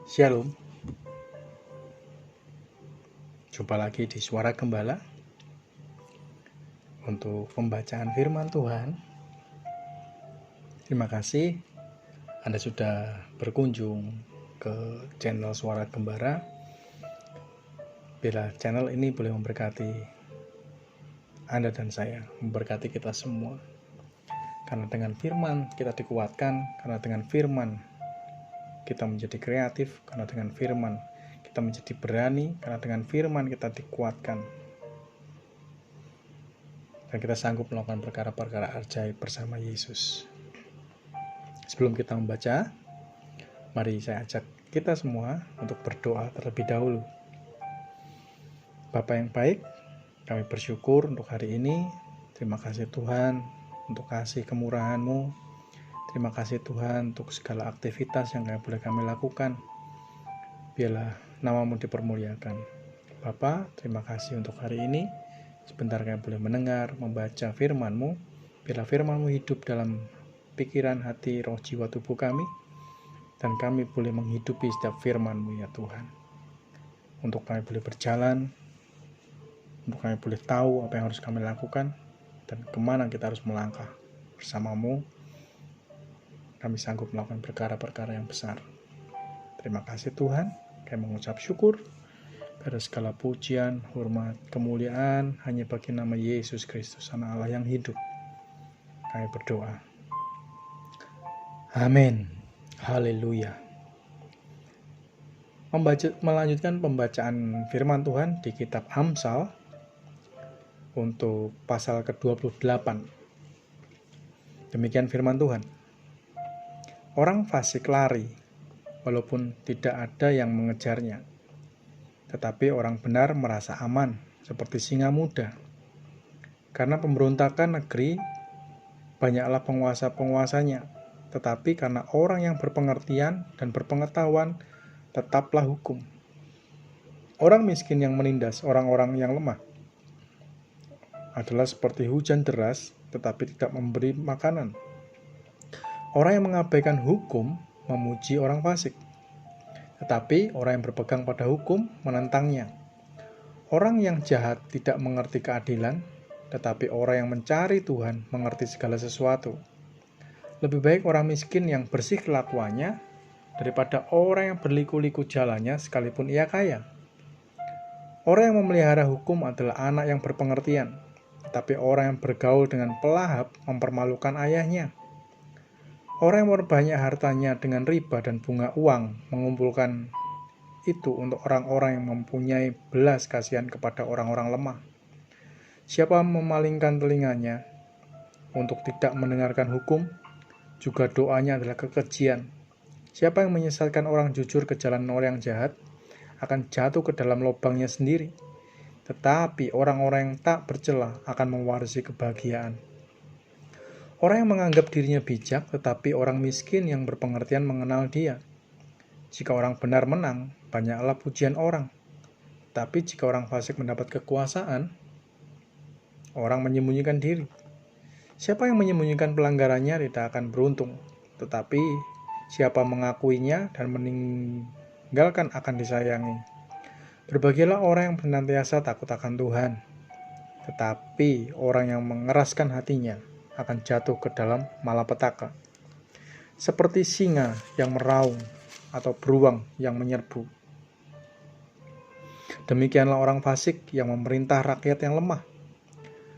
Shalom, jumpa lagi di Suara Gembala untuk pembacaan firman Tuhan. Terima kasih Anda sudah berkunjung ke channel Suara Gembala. Bila channel ini boleh memberkati Anda dan saya, memberkati kita semua. Karena dengan firman kita dikuatkan, karena dengan firman kita menjadi kreatif, karena dengan firman kita menjadi berani, karena dengan firman kita dikuatkan, dan kita sanggup melakukan perkara-perkara ajaib bersama Yesus. Sebelum kita membaca, mari saya ajak kita semua untuk berdoa terlebih dahulu. Bapa yang baik, kami bersyukur untuk hari ini. Terima kasih Tuhan untuk kasih kemurahan-Mu. Terima kasih Tuhan untuk segala aktivitas yang boleh kami lakukan. Biarlah nama-Mu dipermuliakan. Bapa, terima kasih untuk hari ini. Sebentar kami boleh mendengar, membaca firman-Mu. Biarlah firman-Mu hidup dalam pikiran, hati, roh, jiwa, tubuh kami. Dan kami boleh menghidupi setiap firman-Mu ya Tuhan. Untuk kami boleh berjalan, untuk kami boleh tahu apa yang harus kami lakukan, dan kemana kita harus melangkah bersama-Mu. Kami sanggup melakukan perkara-perkara yang besar. Terima kasih Tuhan, kami mengucap syukur. Pada segala pujian, hormat, kemuliaan hanya bagi nama Yesus Kristus, Anak Allah yang hidup. Kami berdoa. Amin. Haleluya. Melanjutkan pembacaan firman Tuhan di kitab Amsal untuk pasal ke-28. Demikian firman Tuhan. Orang fasik lari, walaupun tidak ada yang mengejarnya. Tetapi orang benar merasa aman, seperti singa muda. Karena pemberontakan negeri, banyaklah penguasa-penguasanya. Tetapi karena orang yang berpengertian dan berpengetahuan, tetaplah hukum. Orang miskin yang menindas orang-orang yang lemah adalah seperti hujan deras, tetapi tidak memberi makanan. Orang yang mengabaikan hukum memuji orang fasik, tetapi orang yang berpegang pada hukum menentangnya. Orang yang jahat tidak mengerti keadilan, tetapi orang yang mencari Tuhan mengerti segala sesuatu. Lebih baik orang miskin yang bersih kelakuannya daripada orang yang berliku-liku jalannya sekalipun ia kaya. Orang yang memelihara hukum adalah anak yang berpengertian, tetapi orang yang bergaul dengan pelahap mempermalukan ayahnya. Orang yang memperbanyak hartanya dengan riba dan bunga uang mengumpulkan itu untuk orang-orang yang mempunyai belas kasihan kepada orang-orang lemah. Siapa memalingkan telinganya untuk tidak mendengarkan hukum, juga doanya adalah kekejian. Siapa yang menyesatkan orang jujur ke jalan orang yang jahat, akan jatuh ke dalam lubangnya sendiri. Tetapi orang-orang yang tak bercela akan mewarisi kebahagiaan. Orang yang menganggap dirinya bijak, tetapi orang miskin yang berpengertian mengenal dia. Jika orang benar menang, banyaklah pujian orang. Tapi jika orang fasik mendapat kekuasaan, orang menyembunyikan diri. Siapa yang menyembunyikan pelanggarannya tidak akan beruntung, tetapi siapa mengakuinya dan meninggalkan akan disayangi. Berbahagialah orang yang senantiasa takut akan Tuhan, tetapi orang yang mengeraskan hatinya akan jatuh ke dalam malapetaka. Seperti singa yang meraung atau beruang yang menyerbu. Demikianlah orang fasik yang memerintah rakyat yang lemah.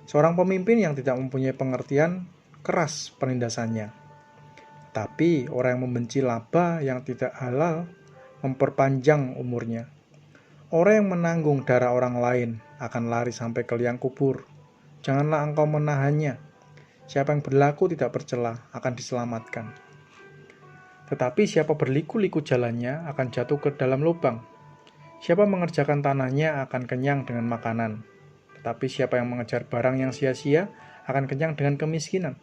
Seorang pemimpin yang tidak mempunyai pengertian keras penindasannya. Tapi orang yang membenci laba yang tidak halal memperpanjang umurnya. Orang yang menanggung darah orang lain akan lari sampai ke liang kubur. Janganlah engkau menahannya. Siapa yang berlaku tidak bercela akan diselamatkan. Tetapi siapa berliku-liku jalannya akan jatuh ke dalam lubang. Siapa mengerjakan tanahnya akan kenyang dengan makanan. Tetapi siapa yang mengejar barang yang sia-sia akan kenyang dengan kemiskinan.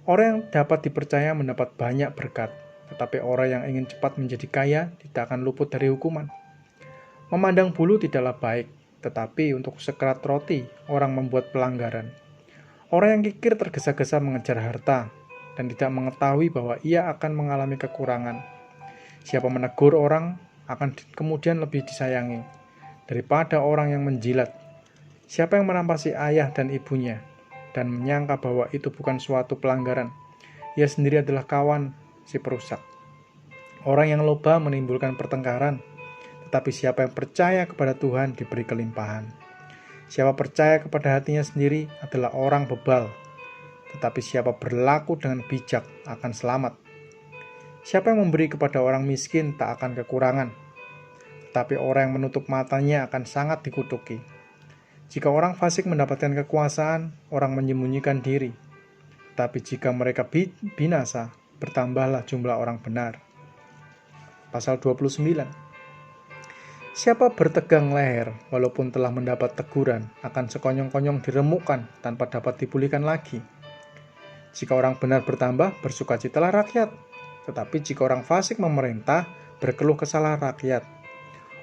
Orang yang dapat dipercaya mendapat banyak berkat. Tetapi orang yang ingin cepat menjadi kaya tidak akan luput dari hukuman. Memandang bulu tidaklah baik, tetapi untuk sekerat roti orang membuat pelanggaran. Orang yang kikir tergesa-gesa mengejar harta dan tidak mengetahui bahwa ia akan mengalami kekurangan. Siapa menegur orang akan kemudian lebih disayangi daripada orang yang menjilat. Siapa yang merampasi ayah dan ibunya dan menyangka bahwa itu bukan suatu pelanggaran, ia sendiri adalah kawan si perusak. Orang yang loba menimbulkan pertengkaran, tetapi siapa yang percaya kepada Tuhan diberi kelimpahan. Siapa percaya kepada hatinya sendiri adalah orang bebal, tetapi siapa berlaku dengan bijak akan selamat. Siapa yang memberi kepada orang miskin tak akan kekurangan, tetapi orang yang menutup matanya akan sangat dikutuki. Jika orang fasik mendapatkan kekuasaan, orang menyembunyikan diri. Tetapi jika mereka binasa, bertambahlah jumlah orang benar. Pasal 29. Siapa bertegang leher walaupun telah mendapat teguran akan sekonyong-konyong diremukkan tanpa dapat dipulihkan lagi. Jika orang benar bertambah, bersukacitalah rakyat. Tetapi jika orang fasik memerintah, berkeluh kesahlah rakyat.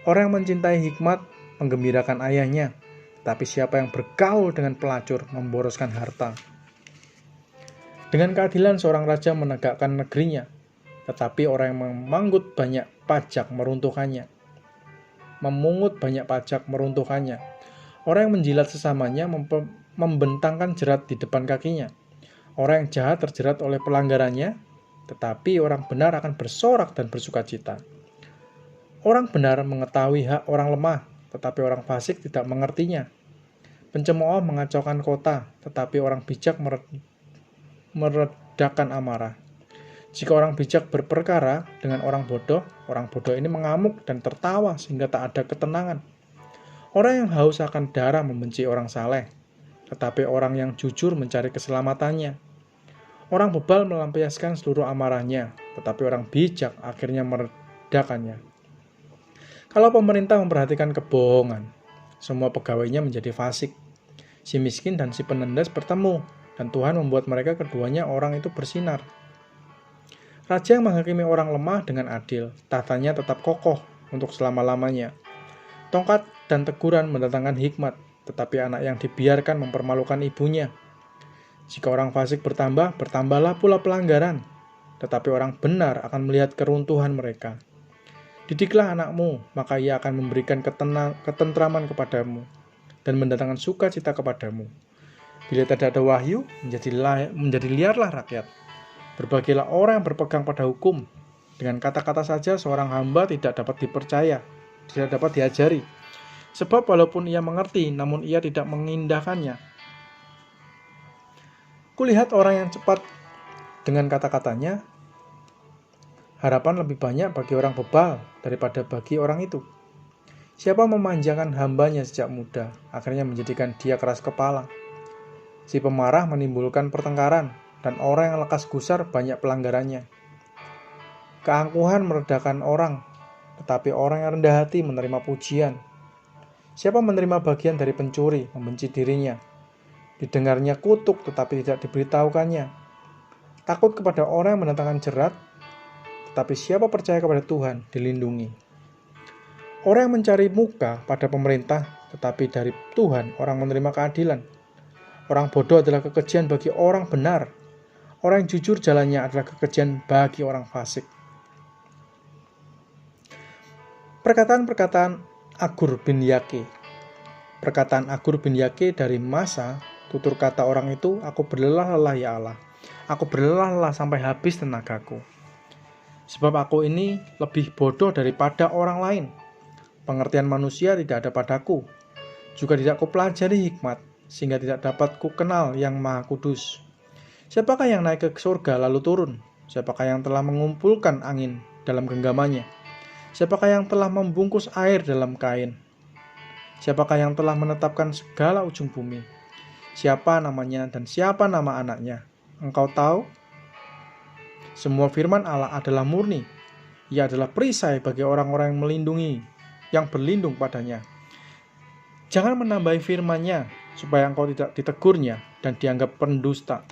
Orang yang mencintai hikmat menggembirakan ayahnya, tetapi siapa yang bergaul dengan pelacur memboroskan harta. Dengan keadilan seorang raja menegakkan negerinya, tetapi orang yang memungut banyak pajak meruntuhkannya. Orang yang menjilat sesamanya membentangkan jerat di depan kakinya. Orang yang jahat terjerat oleh pelanggarannya, tetapi orang benar akan bersorak dan bersukacita. Orang benar mengetahui hak orang lemah, tetapi orang fasik tidak mengertinya. Pencemooh mengacaukan kota, tetapi orang bijak meredakan amarah. Jika orang bijak berperkara dengan orang bodoh ini mengamuk dan tertawa sehingga tak ada ketenangan. Orang yang haus akan darah membenci orang saleh, tetapi orang yang jujur mencari keselamatannya. Orang bebal melampiaskan seluruh amarahnya, tetapi orang bijak akhirnya meredakannya. Kalau pemerintah memperhatikan kebohongan, semua pegawainya menjadi fasik. Si miskin dan si penindas bertemu, dan Tuhan membuat mereka keduanya orang itu bersinar. Raja yang menghakimi orang lemah dengan adil, tahtanya tetap kokoh untuk selama-lamanya. Tongkat dan teguran mendatangkan hikmat, tetapi anak yang dibiarkan mempermalukan ibunya. Jika orang fasik bertambah, bertambahlah pula pelanggaran, tetapi orang benar akan melihat keruntuhan mereka. Didiklah anakmu, maka ia akan memberikan ketentraman kepadamu dan mendatangkan sukacita kepadamu. Bila tidak ada wahyu, menjadi liarlah rakyat. Berbahagialah orang yang berpegang pada hukum. Dengan kata-kata saja seorang hamba tidak dapat dipercaya, tidak dapat diajari. Sebab walaupun ia mengerti, namun ia tidak mengindahkannya. Kulihat orang yang cepat dengan kata-katanya, harapan lebih banyak bagi orang bebal daripada bagi orang itu. Siapa memanjakan hambanya sejak muda, akhirnya menjadikan dia keras kepala. Si pemarah menimbulkan pertengkaran, dan orang yang lekas gusar banyak pelanggarannya. Keangkuhan meredakan orang, tetapi orang yang rendah hati menerima pujian. Siapa menerima bagian dari pencuri, membenci dirinya. Didengarnya kutuk, tetapi tidak diberitahukannya. Takut kepada orang yang mendatangkan jerat, tetapi siapa percaya kepada Tuhan, dilindungi. Orang yang mencari muka pada pemerintah, tetapi dari Tuhan orang menerima keadilan. Orang bodoh adalah kekejian bagi orang benar. Orang yang jujur jalannya adalah kekejian bagi orang fasik. Perkataan Agur bin Yake. Perkataan Agur bin Yake dari masa tutur kata orang itu, aku berlelah-lelah ya Allah. Aku berlelah-lelah sampai habis tenagaku. Sebab aku ini lebih bodoh daripada orang lain. Pengertian manusia tidak ada padaku. Juga tidak kupelajari hikmat, sehingga tidak dapat kukenal yang Maha Kudus. Siapakah yang naik ke surga lalu turun? Siapakah yang telah mengumpulkan angin dalam genggamannya? Siapakah yang telah membungkus air dalam kain? Siapakah yang telah menetapkan segala ujung bumi? Siapa namanya dan siapa nama anaknya? Engkau tahu? Semua firman Allah adalah murni. Ia adalah perisai bagi orang-orang yang berlindung padanya. Jangan menambahi firman-Nya, supaya engkau tidak ditegurnya dan dianggap pendusta.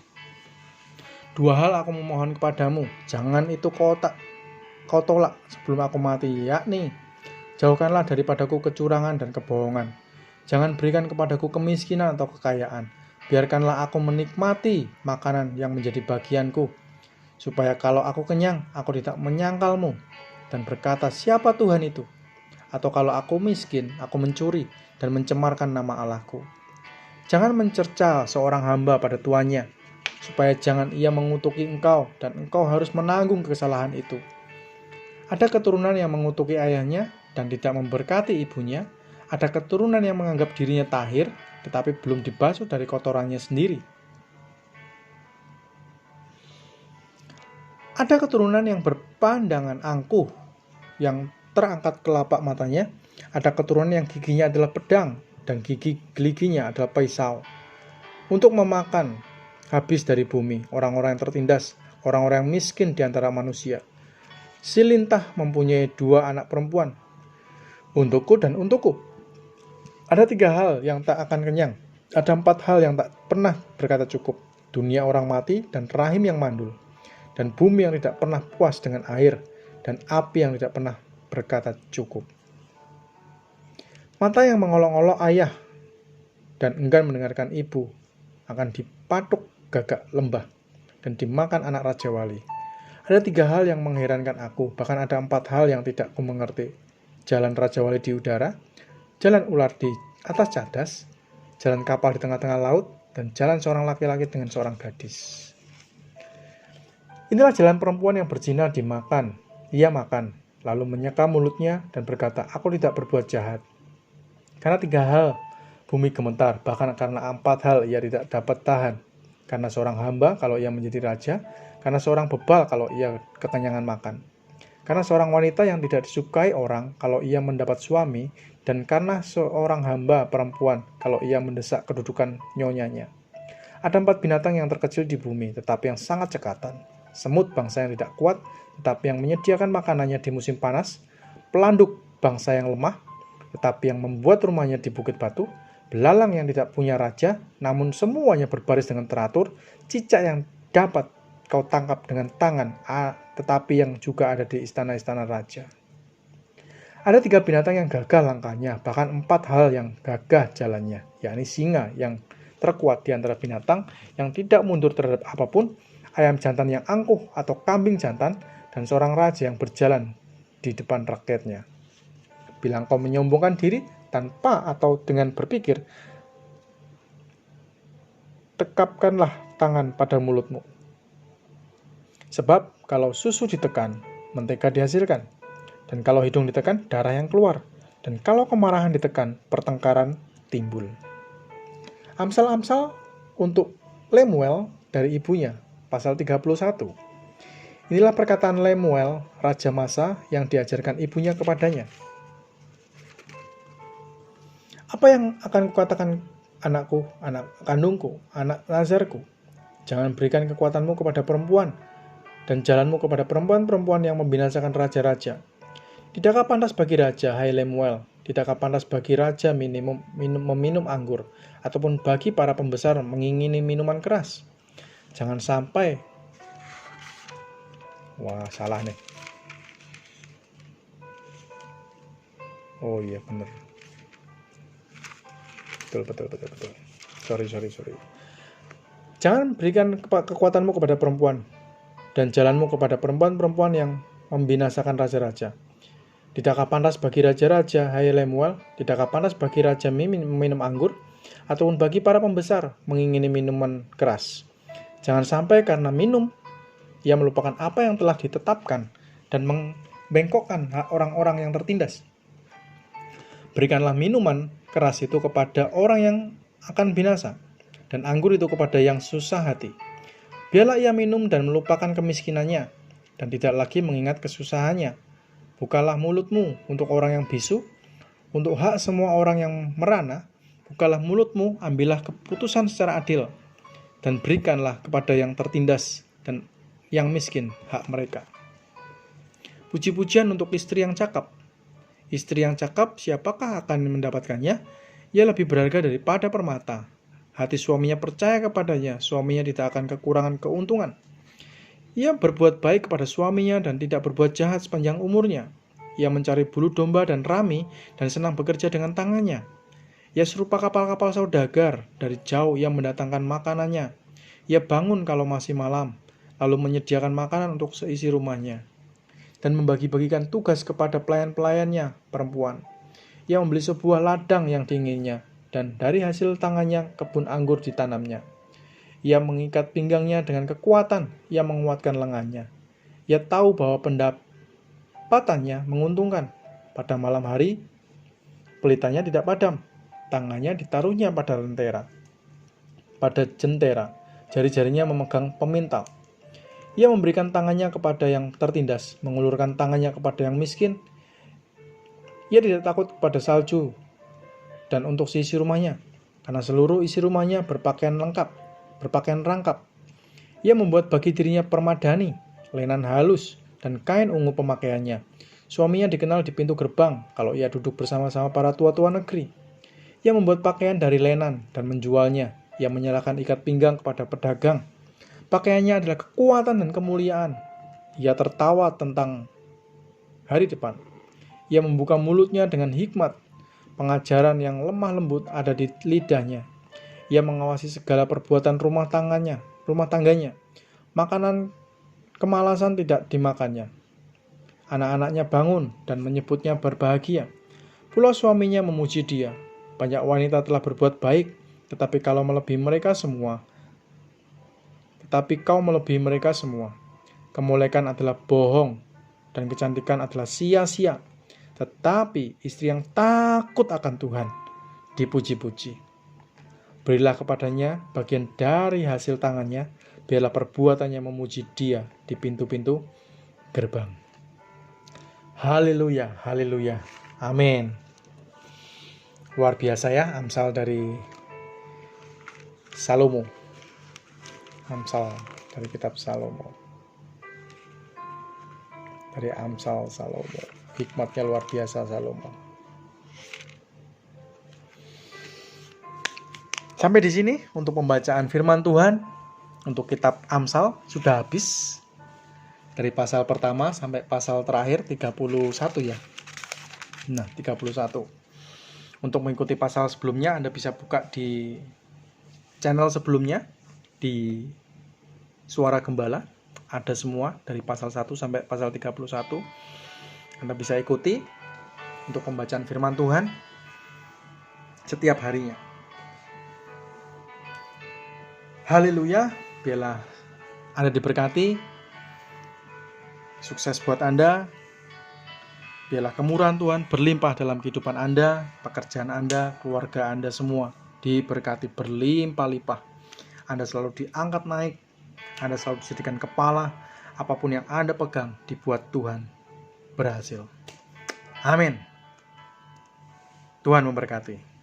Dua hal aku memohon kepadamu, jangan itu kau tolak sebelum aku mati, yakni jauhkanlah daripadaku kecurangan dan kebohongan. Jangan berikan kepadaku kemiskinan atau kekayaan. Biarkanlah aku menikmati makanan yang menjadi bagianku, supaya kalau aku kenyang, aku tidak menyangkalmu. dan berkata, "Siapa Tuhan itu?" Atau kalau aku miskin, aku mencuri dan mencemarkan nama Allahku. Jangan mencerca seorang hamba pada tuannya, supaya jangan ia mengutuki engkau dan engkau harus menanggung kesalahan itu. Ada keturunan yang mengutuki ayahnya dan tidak memberkati ibunya. Ada keturunan yang menganggap dirinya tahir, tetapi belum dibasuh dari kotorannya sendiri. Ada keturunan yang berpandangan angkuh, yang terangkat kelapak matanya. Ada keturunan yang giginya adalah pedang, dan gigi-giginya adalah pisau. Untuk memakan habis dari bumi orang-orang yang tertindas, orang-orang yang miskin di antara manusia. Si lintah mempunyai 2 anak perempuan, untukku dan untukku. Ada 3 hal yang tak akan kenyang. Ada 4 hal yang tak pernah berkata cukup. Dunia orang mati dan rahim yang mandul. Dan bumi yang tidak pernah puas dengan air. Dan api yang tidak pernah berkata cukup. Mata yang mengolok-olok ayah dan enggan mendengarkan ibu akan dipatuk gagak lembah dan dimakan anak Raja Wali. Ada 3 hal yang mengherankan aku, bahkan ada 4 hal yang tidak ku mengerti. Jalan Raja Wali di udara, jalan ular di atas cadas, jalan kapal di tengah-tengah laut, dan jalan seorang laki-laki dengan seorang gadis. Inilah jalan perempuan yang berzina dimakan. Ia makan, lalu menyeka mulutnya dan berkata, "Aku tidak berbuat jahat." Karena 3 hal bumi gemetar, bahkan karena 4 hal ia tidak dapat tahan. Karena seorang hamba kalau ia menjadi raja, karena seorang bebal kalau ia kekenyangan makan. Karena seorang wanita yang tidak disukai orang kalau ia mendapat suami, dan karena seorang hamba perempuan kalau ia mendesak kedudukan nyonyanya. Ada 4 binatang yang terkecil di bumi, tetapi yang sangat cekatan. Semut bangsa yang tidak kuat, tetapi yang menyediakan makanannya di musim panas. Pelanduk bangsa yang lemah, tetapi yang membuat rumahnya di bukit batu. Belalang yang tidak punya raja, namun semuanya berbaris dengan teratur. Cicak yang dapat kau tangkap dengan tangan, tetapi yang juga ada di istana-istana raja. Ada 3 binatang yang gagah langkahnya, bahkan 4 hal yang gagah jalannya, yakni singa yang terkuat di antara binatang, yang tidak mundur terhadap apapun, ayam jantan yang angkuh atau kambing jantan, dan seorang raja yang berjalan di depan rakyatnya. Bila engkau menyombongkan diri tanpa atau dengan berpikir, tekapkanlah tangan pada mulutmu. Sebab kalau susu ditekan, mentega dihasilkan. Dan kalau hidung ditekan, darah yang keluar. Dan kalau kemarahan ditekan, pertengkaran timbul. Amsal-amsal untuk Lemuel dari ibunya, pasal 31. Inilah perkataan Lemuel, raja Masa, yang diajarkan ibunya kepadanya. Apa yang akan kukatakan anakku, anak kandungku, anak nazarku? Jangan berikan kekuatanmu kepada perempuan, dan jalanmu kepada perempuan-perempuan yang membinasakan raja-raja. Tidakkah pantas bagi raja, hai Lemuel? Tidakkah pantas bagi raja meminum anggur, ataupun bagi para pembesar mengingini minuman keras? Jangan sampai... Wah, salah nih. Oh iya, bener. Betul. Sorry. Jangan berikan kekuatanmu kepada perempuan, dan jalanmu kepada perempuan-perempuan yang membinasakan raja-raja. Tidakkah pantas bagi raja-raja, hai Lemuel? Tidakkah pantas bagi raja meminum anggur, ataupun bagi para pembesar mengingini minuman keras? Jangan sampai karena minum, ia melupakan apa yang telah ditetapkan dan membengkokkan hak orang-orang yang tertindas. Berikanlah minuman keras itu kepada orang yang akan binasa, dan anggur itu kepada yang susah hati. Biarlah ia minum dan melupakan kemiskinannya, dan tidak lagi mengingat kesusahannya. Bukalah mulutmu untuk orang yang bisu, untuk hak semua orang yang merana. Bukalah mulutmu, ambillah keputusan secara adil, dan berikanlah kepada yang tertindas dan yang miskin hak mereka. Puji-pujian untuk istri yang cakap. Istri yang cakap, siapakah akan mendapatkannya? Ia lebih berharga daripada permata. Hati suaminya percaya kepadanya, suaminya tidak akan kekurangan keuntungan. Ia berbuat baik kepada suaminya dan tidak berbuat jahat sepanjang umurnya. Ia mencari bulu domba dan rami dan senang bekerja dengan tangannya. Ia serupa kapal-kapal saudagar, dari jauh ia mendatangkan makanannya. Ia bangun kalau masih malam, lalu menyediakan makanan untuk seisi rumahnya. dan membagi-bagikan tugas kepada pelayan-pelayannya perempuan. Ia membeli sebuah ladang yang diinginnya, dan dari hasil tangannya kebun anggur ditanamnya. Ia mengikat pinggangnya dengan kekuatan, ia menguatkan lengannya. Ia tahu bahwa pendapatannya menguntungkan. Pada malam hari, pelitanya tidak padam, tangannya ditaruhnya pada jentera, jari-jarinya memegang pemintal. Ia memberikan tangannya kepada yang tertindas, mengulurkan tangannya kepada yang miskin. Ia tidak takut kepada salju dan untuk seisi rumahnya, karena seluruh isi rumahnya berpakaian rangkap. Ia membuat bagi dirinya permadani, lenan halus, dan kain ungu pemakaiannya. Suaminya dikenal di pintu gerbang kalau ia duduk bersama-sama para tua-tua negeri. Ia membuat pakaian dari lenan dan menjualnya. Ia menyerahkan ikat pinggang kepada pedagang. Pakaiannya adalah kekuatan dan kemuliaan. Ia tertawa tentang hari depan. Ia membuka mulutnya dengan hikmat. Pengajaran yang lemah lembut ada di lidahnya. Ia mengawasi segala perbuatan rumah tangganya. Makanan kemalasan tidak dimakannya. Anak-anaknya bangun dan menyebutnya berbahagia. Pula suaminya memuji dia. Banyak wanita telah berbuat baik, tetapi kau melebihi mereka semua. Kemolekan adalah bohong, dan kecantikan adalah sia-sia. Tetapi istri yang takut akan Tuhan dipuji-puji. Berilah kepadanya bagian dari hasil tangannya, biarlah perbuatannya memuji dia di pintu-pintu gerbang. Haleluya, haleluya, amin. Luar biasa ya, Amsal dari Salomo. Amsal dari kitab Salomo. Dari Amsal Salomo. Hikmatnya luar biasa Salomo. Sampai di sini untuk pembacaan firman Tuhan untuk kitab Amsal sudah habis. Dari pasal pertama sampai pasal terakhir 31 ya. Nah, 31. Untuk mengikuti pasal sebelumnya Anda bisa buka di channel sebelumnya di Suara Gembala. Ada semua dari pasal 1 sampai pasal 31. Anda bisa ikuti untuk pembacaan firman Tuhan setiap harinya. Haleluya, biarlah Anda diberkati. Sukses buat Anda. Biarlah kemurahan Tuhan berlimpah dalam kehidupan Anda, pekerjaan Anda, keluarga Anda semua diberkati berlimpah-limpah. Anda selalu diangkat naik, Anda selalu dijadikan kepala, apapun yang Anda pegang dibuat Tuhan berhasil. Amin. Tuhan memberkati.